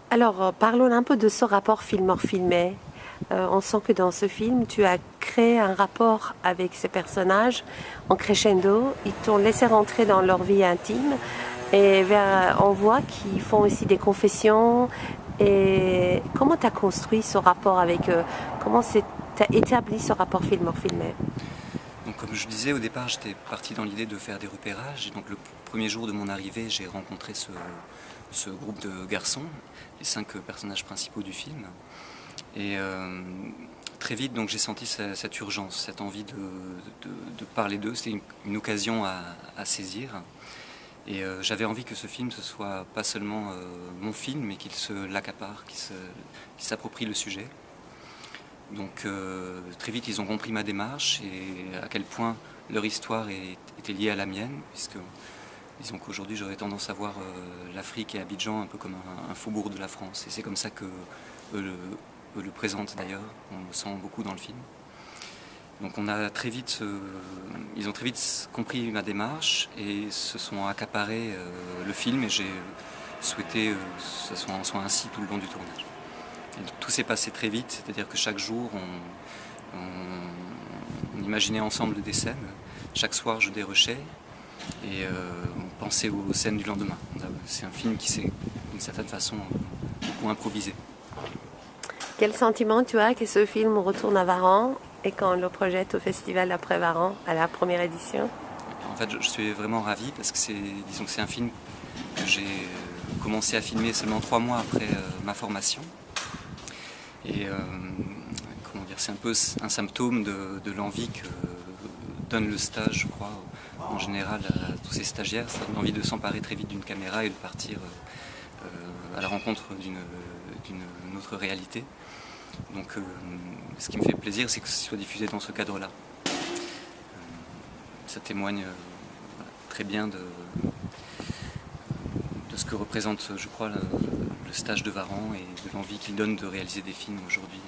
Alors, parlons un peu de ce rapport film-hors-filmé. On sent que dans ce film, tu as créé un rapport avec ces personnages en crescendo. Ils t'ont laissé rentrer dans leur vie intime et on voit qu'ils font aussi des confessions. Et comment tu as construit ce rapport avec eux? Comment tu as établi ce rapport film-hors-filmé? Donc, comme je disais au départ, j'étais parti dans l'idée de faire des repérages. Et donc le premier jour de mon arrivée, j'ai rencontré ce groupe de garçons, les 5 personnages principaux du film. Et très vite, donc j'ai senti cette urgence, cette envie de parler d'eux. C'était une occasion à saisir. Et j'avais envie que ce film, ce soit pas seulement mon film, mais qu'il se l'accapare, qu'il s'approprie le sujet. Donc très vite, ils ont compris ma démarche et à quel point leur histoire était liée à la mienne, puisque disons qu'aujourd'hui, j'aurais tendance à voir l'Afrique et Abidjan un peu comme un faubourg de la France. Et c'est comme ça que eux le présentent d'ailleurs. On le sent beaucoup dans le film. Donc ils ont très vite compris ma démarche et se sont accaparés le film, et j'ai souhaité que ça soit ainsi tout le long du tournage. Et donc, tout s'est passé très vite, c'est-à-dire que chaque jour on imaginait ensemble des scènes. Chaque soir je dérushais et on pensait aux scènes du lendemain. C'est un film qui s'est d'une certaine façon beaucoup improvisé. Quel sentiment tu as que ce film retourne à Varan et qu'on le projette au festival après Varan, à la première édition? En fait, je suis vraiment ravi parce que disons que c'est un film que j'ai commencé à filmer seulement 3 mois après ma formation. Et comment dire, c'est un peu un symptôme de l'envie que donne le stage, je crois, en général à tous ces stagiaires. C'est l'envie de s'emparer très vite d'une caméra et de partir à la rencontre d'une autre réalité. Donc ce qui me fait plaisir, c'est que ce soit diffusé dans ce cadre-là. Ça témoigne très bien de ce que représente, je crois, le stage de Varan et de l'envie qu'il donne de réaliser des films aujourd'hui.